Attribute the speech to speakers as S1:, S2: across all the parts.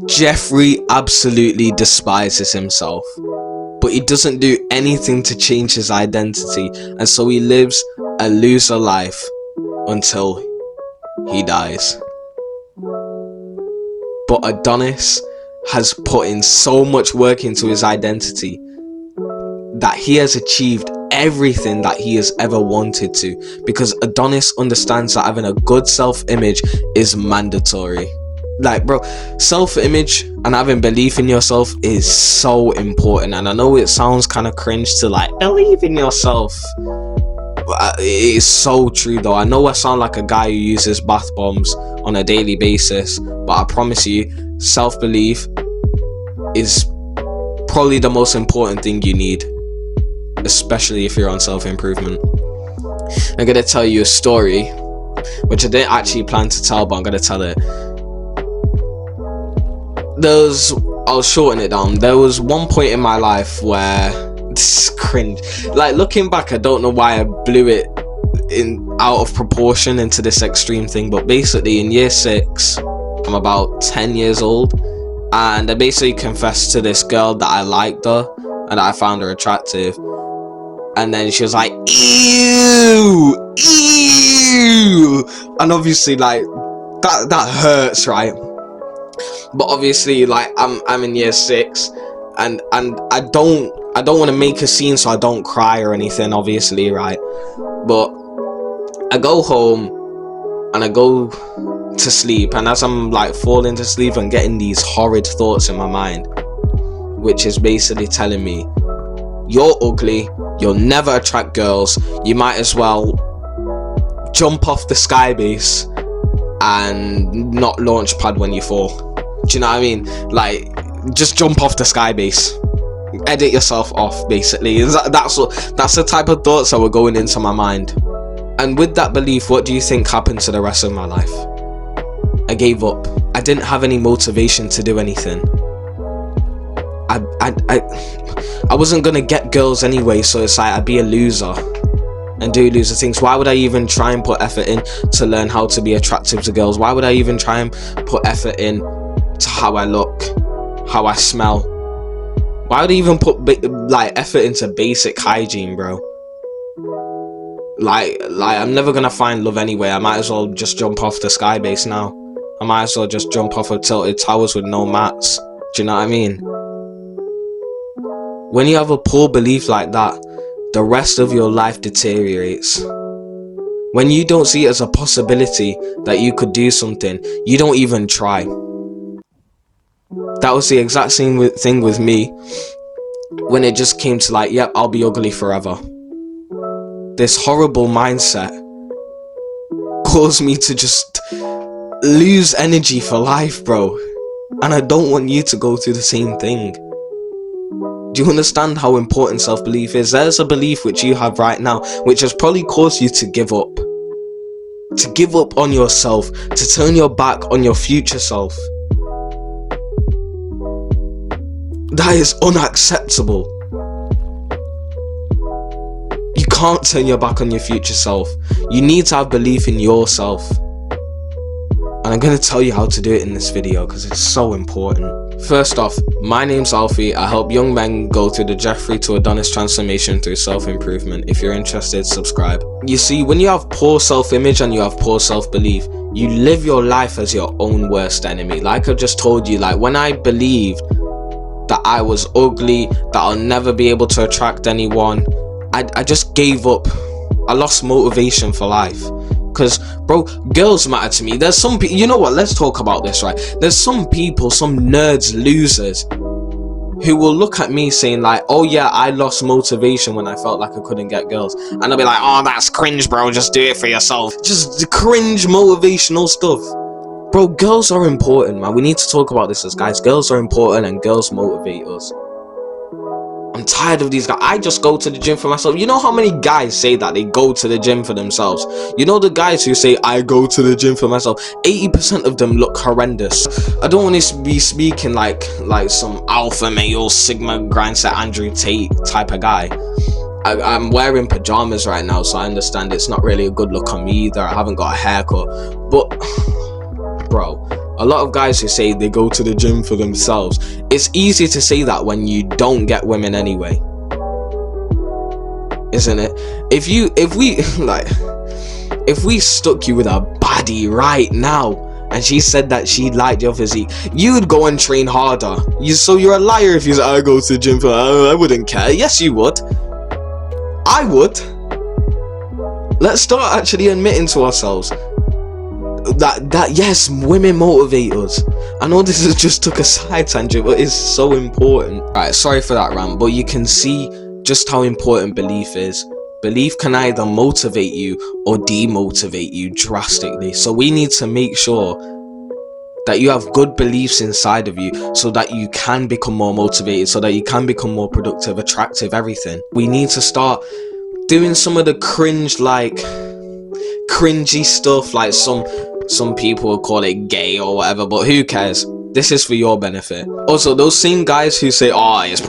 S1: Jeffrey absolutely despises himself, but he doesn't do anything to change his identity, and so he lives a loser life until he dies. But Adonis has put in so much work into his identity that he has achieved everything that he has ever wanted to, because Adonis understands that having a good self-image is mandatory. Like, bro, self-image and having belief in yourself is so important. And I know it sounds kind of cringe to like believe in yourself, but it is so true though. I know I sound like a guy who uses bath bombs on a daily basis, but I promise you, self-belief is probably the most important thing you need, especially if you're on self-improvement. I'm gonna tell you a story which I didn't actually plan to tell, but I'm gonna tell it. I'll shorten it down. There was one point in my life where, this is cringe, like looking back, I don't know why I blew it out of proportion into this extreme thing, but basically in year 6, I'm about 10 years old, and I basically confessed to this girl that I liked her and that I found her attractive, and then she was like, ew, and obviously like that hurts, right? But obviously, like, I'm in year 6, and I don't want to make a scene, so I don't cry or anything, obviously, right? But I go home and I go to sleep, and as I'm like falling to sleep, I'm getting these horrid thoughts in my mind, which is basically telling me, you're ugly, you'll never attract girls, you might as well jump off the sky base and not launch pad when you fall. Do you know what I mean? Like, just jump off the sky base, edit yourself off, basically. That's the type of thoughts that were going into my mind. And with that belief, what do you think happened to the rest of my life? I gave up. I didn't have any motivation to do anything. I wasn't gonna get girls anyway, so it's like I'd be a loser and do loser things. Why would I even try and put effort in to learn how to be attractive to girls? Why would I even try and put effort in to how I look, how I smell? Why would I even put like effort into basic hygiene, bro? Like I'm never gonna find love anyway. I might as well just jump off the sky base now. I might as well just jump off of tilted towers with no mats. Do you know what I mean? When you have a poor belief like that, the rest of your life deteriorates. When you don't see it as a possibility that you could do something, you don't even try. That was the exact same thing with me when it just came to like, yep, I'll be ugly forever. This horrible mindset caused me to just lose energy for life, bro. And I don't want you to go through the same thing. Do you understand how important self-belief is? There's a belief which you have right now which has probably caused you to give up. To give up on yourself, to turn your back on your future self. That is unacceptable. You can't turn your back on your future self. You need to have belief in yourself. And I'm going to tell you how to do it in this video because it's so important. First off, my name's Alfie. I help young men go through the Jeffrey to Adonis transformation through self-improvement. If you're interested, subscribe. You see, when you have poor self-image and you have poor self-belief, you live your life as your own worst enemy. Like I just told you, like when I believed that I was ugly, that I'll never be able to attract anyone, I just gave up. I lost motivation for life. Because, bro, girls matter to me. There's some people, you know what, let's talk about this, right? There's some people, some nerds, losers, who will look at me saying like, oh yeah, I lost motivation when I felt like I couldn't get girls. And I'll be like, oh, that's cringe, bro, just do it for yourself. Just cringe motivational stuff. Bro, girls are important, man. We need to talk about this as guys. Girls are important and girls motivate us. I'm tired of these guys. I just go to the gym for myself. You know how many guys say that they go to the gym for themselves? You know the guys who say, I go to the gym for myself? 80% of them look horrendous. I don't want to be speaking like some alpha male, sigma grindset Andrew Tate type of guy. I'm wearing pajamas right now, so I understand it's not really a good look on me either. I haven't got a haircut. But, bro, A lot of guys who say they go to the gym for themselves, it's easy to say that when you don't get women anyway, isn't it? If we stuck you with a baddie right now and she said that she liked your physique, you would go and train harder. So you're a liar if you say, I go to the gym for, I wouldn't care. Yes, you would. I would. Let's start actually admitting to ourselves that yes, women motivate us. I know this has just took a side tangent, but it's so important. Alright, sorry for that rant, but you can see just how important belief is. Belief can either motivate you or demotivate you drastically. So we need to make sure that you have good beliefs inside of you so that you can become more motivated, so that you can become more productive, attractive, everything. We need to start doing some of the cringy stuff, like some people will call it gay or whatever, but who cares? This is for your benefit. Also, those same guys who say, oh, it's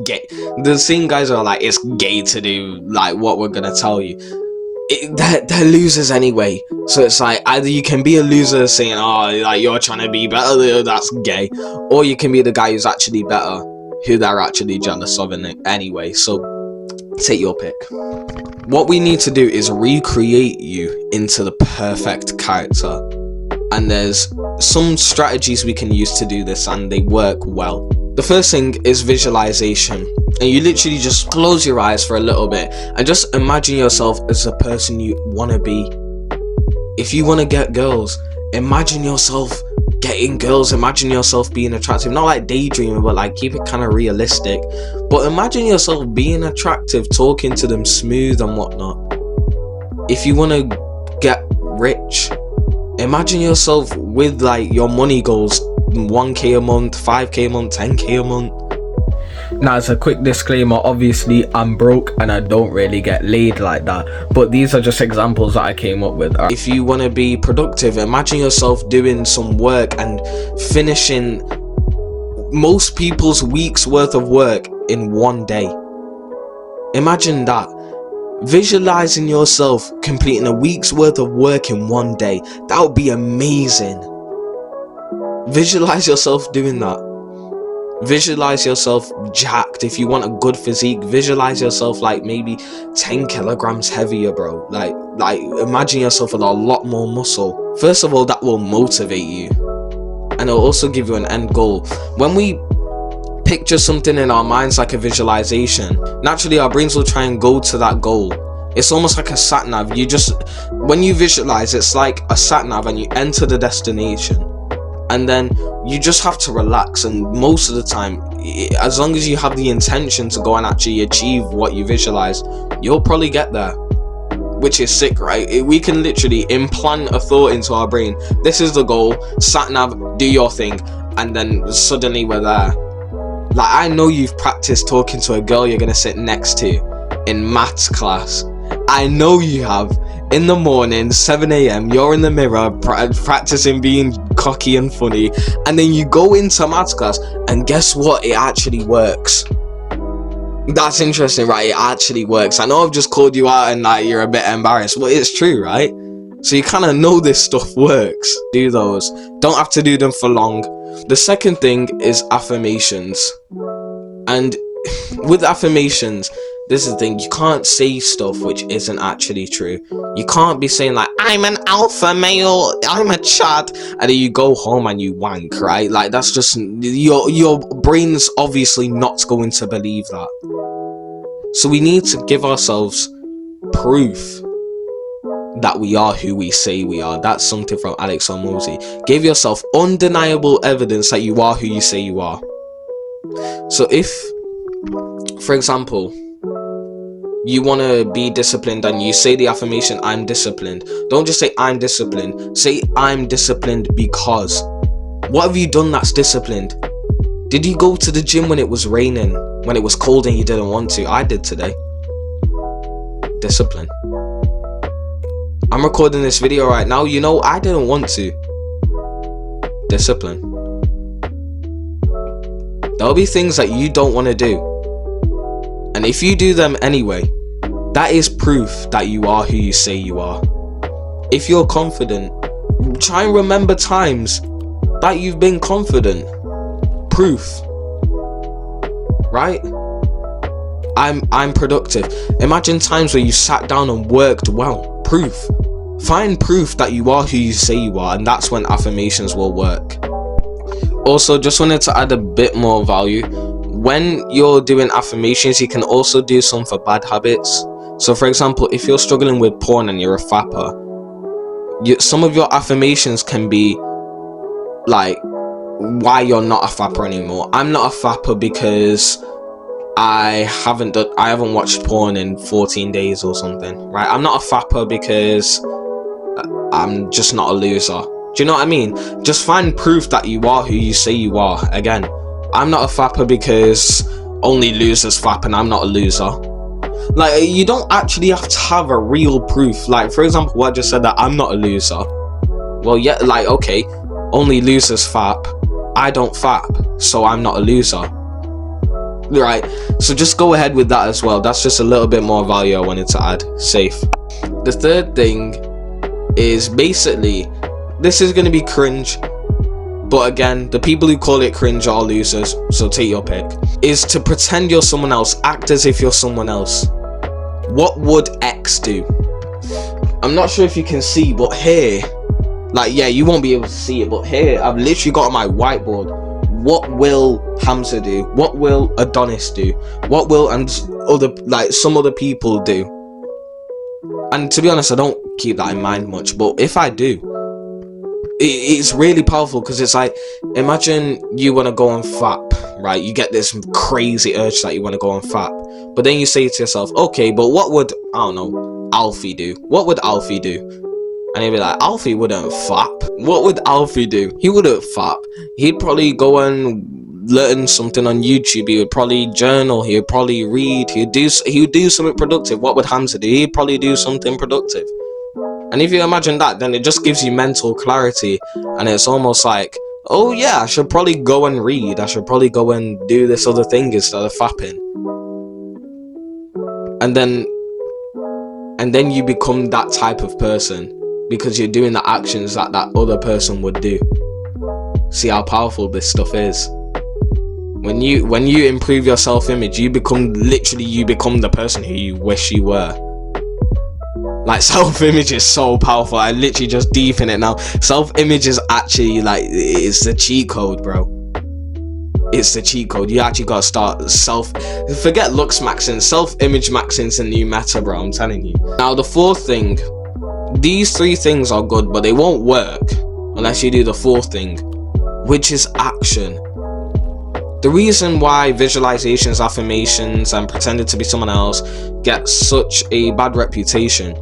S1: gay, the same guys are like, it's gay to do like what we're gonna tell you. They're losers anyway. So it's like, either you can be a loser saying, oh, like you're trying to be better, that's gay, or you can be the guy who's actually better, who they're actually jealous of anyway. So take your pick. What we need to do is recreate you into the perfect character. And there's some strategies we can use to do this, and they work well. The first thing is visualization. And you literally just close your eyes for a little bit and just imagine yourself as the person you want to be. If you want to get girls, imagine yourself getting girls. Imagine yourself being attractive. Not like daydreaming, but like keep it kind of realistic. But imagine yourself being attractive, talking to them smooth and whatnot. If you want to get rich, imagine yourself with like your money goals, 1k a month, 5k a month, 10k a month. Now, as a quick disclaimer, obviously I'm broke and I don't really get laid like that, but these are just examples that I came up with. If you want to be productive, imagine yourself doing some work and finishing most people's week's worth of work in one day. Imagine that. Visualizing yourself completing a week's worth of work in one day. That would be amazing. Visualize yourself doing that. Visualize yourself jacked. If you want a good physique, visualize yourself like maybe 10 kilograms heavier, bro. Like imagine yourself with a lot more muscle. First of all, that will motivate you, and it'll also give you an end goal. When we picture something in our minds like a visualization, naturally our brains will try and go to that goal. It's almost like a sat nav. When you visualize, it's like a sat nav, and you enter the destination, and then you just have to relax. And most of the time, as long as you have the intention to go and actually achieve what you visualize, you'll probably get there, which is sick, right? We can literally implant a thought into our brain. This is the goal, sat nav, do your thing, and then suddenly we're there. Like, I know you've practiced talking to a girl you're gonna sit next to in maths class. I know you have. In the morning, 7 a.m, you're in the mirror practicing being cocky and funny, and then you go into maths class, and guess what? It actually works. That's interesting, right? It actually works. I know I've just called you out and like you're a bit embarrassed, but it's true, right? So you kind of know this stuff works. Do those. Don't have to do them for long. The second thing is affirmations. And with affirmations, this is the thing, you can't say stuff which isn't actually true. You can't be saying like, I'm an alpha male, I'm a chad, and then you go home and you wank, right? Like, that's just, your brain's obviously not going to believe that. So we need to give ourselves proof that we are who we say we are. That's something from Alex Hormozi. Give yourself undeniable evidence that you are who you say you are. So if, for example, you want to be disciplined and you say the affirmation, I'm disciplined. Don't just say I'm disciplined. Say I'm disciplined because. What have you done that's disciplined? Did you go to the gym when it was raining, when it was cold and you didn't want to? I did today. Discipline. I'm recording this video right now. You know, I didn't want to. Discipline. There'll be things that you don't want to do, and if you do them anyway, that is proof that you are who you say you are. If you're confident, try and remember times that you've been confident. Proof. Right? I'm productive. Imagine times where you sat down and worked well. Proof. Find proof that you are who you say you are, and that's when affirmations will work. Also, just wanted to add a bit more value. When you're doing affirmations, you can also do some for bad habits. So for example, if you're struggling with porn and you're a fapper, some of your affirmations can be like why you're not a fapper anymore. I'm not a fapper because I haven't watched porn in 14 days or something, right? I'm not a fapper because I'm just not a loser. Do you know what I mean? Just find proof that you are who you say you are. Again, I'm not a fapper because only losers fap and I'm not a loser. Like, you don't actually have to have a real proof. Like, for example, what I just said, that I'm not a loser. Well, yeah, like, okay, only losers fap. I don't fap, so I'm not a loser. Right, so just go ahead with that as well. That's just a little bit more value I wanted to add. Safe. The third thing is basically, this is going to be cringe, but again, the people who call it cringe are losers, so take your pick, is to pretend you're someone else. Act as if you're someone else. What would X do? I'm not sure if you can see, but here, like, yeah, you won't be able to see it, but here, I've literally got on my whiteboard, what will Hamza do? What will Adonis do? What will some other people do? And to be honest, I don't keep that in mind much, but if I do, it's really powerful, because it's like, imagine you want to go on fap, right? You get this crazy urge that you want to go on fap, but then you say to yourself, okay, but what would, I don't know, Alfie do? What would Alfie do? And he'd be like, Alfie wouldn't fap. What would Alfie do? He wouldn't fap. He'd probably go and learn something on YouTube. He would probably journal. He would probably read. He would do something productive. What would Hamza do? He'd probably do something productive. And if you imagine that, then it just gives you mental clarity. And it's almost like, oh yeah, I should probably go and read. I should probably go and do this other thing instead of fapping. And then you become that type of person, because you're doing the actions that other person would do. See how powerful this stuff is. When you improve your self-image, you become the person who you wish you were. Like, self-image is so powerful. I literally just deep in it now. Self-image is actually like, it's the cheat code, bro. It's the cheat code. You actually gotta start forget looks maxing. Self-image maxing's a new meta, bro. I'm telling you. Now, the fourth thing. These three things are good, but they won't work unless you do the fourth thing, which is action. The reason why visualizations, affirmations, and pretending to be someone else get such a bad reputation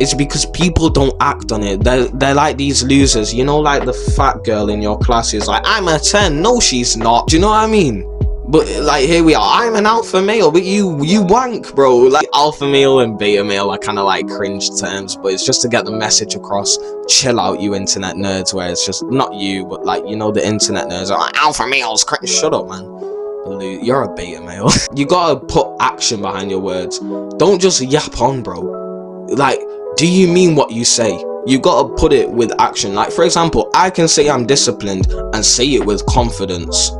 S1: is because people don't act on it. They're like these losers, you know, like the fat girl in your class who's like, I'm a 10. No, she's not. Do you know what I mean? But like, here we are, I'm an alpha male, but you wank, bro. Like, alpha male and beta male are kind of like cringe terms, but it's just to get the message across. Chill out, you internet nerds, where it's just not you, but like, you know, the internet nerds are like, alpha males cringe. Shut up, man. You're a beta male. You gotta put action behind your words. Don't just yap on, bro. Like, do you mean what you say? You gotta put it with action. Like, for example, I can say I'm disciplined and say it with confidence,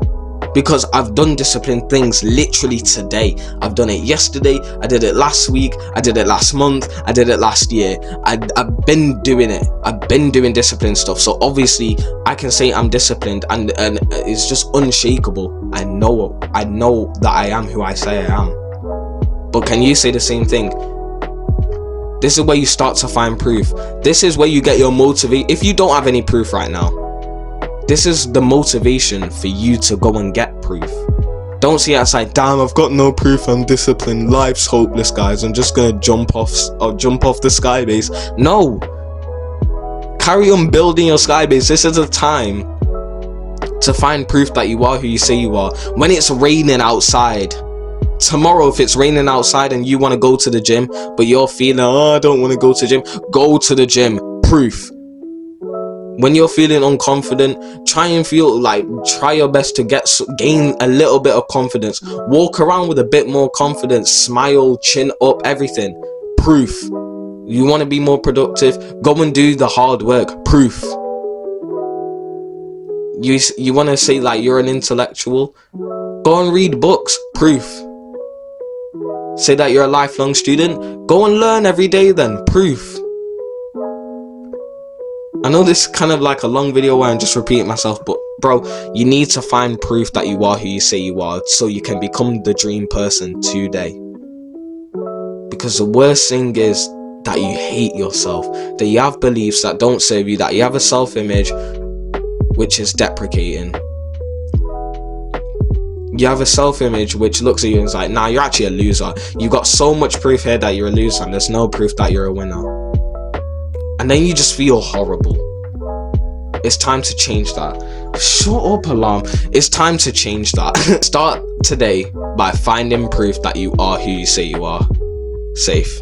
S1: because I've done disciplined things literally today. I've done it yesterday, I did it last week, I did it last month, I did it last year. I've been doing it. I've been doing disciplined stuff. So obviously I can say I'm disciplined, and it's just unshakable. I know that I am who I say I am. But can you say the same thing? This is where you start to find proof. This is where you get your motivation. If you don't have any proof right now, this is the motivation for you to go and get proof. Don't see it as like, damn, I've got no proof, I'm disciplined, life's hopeless, guys, I'm just gonna jump off the skybase. No, carry on building your skybase. This is a time to find proof that you are who you say you are. When it's raining outside, tomorrow, if it's raining outside and you want to go to the gym, but you're feeling, oh, I don't want to go to the gym, go to the gym. Proof. When you're feeling unconfident, try your best to gain a little bit of confidence. Walk around with a bit more confidence, smile, chin up, everything. Proof. You want to be more productive? Go and do the hard work. Proof. You want to say like you're an intellectual? Go and read books. Proof. Say that you're a lifelong student? Go and learn every day then. Proof. I know this is kind of like a long video where I'm just repeating myself, but bro, you need to find proof that you are who you say you are so you can become the dream person today. Because the worst thing is that you hate yourself, that you have beliefs that don't serve you, that you have a self-image which is deprecating. You have a self-image which looks at you and is like, nah, you're actually a loser. You got so much proof here that you're a loser and there's no proof that you're a winner. And then you just feel horrible. It's time to change that. Shut up, alarm. It's time to change that. Start today by finding proof that you are who you say you are. Safe.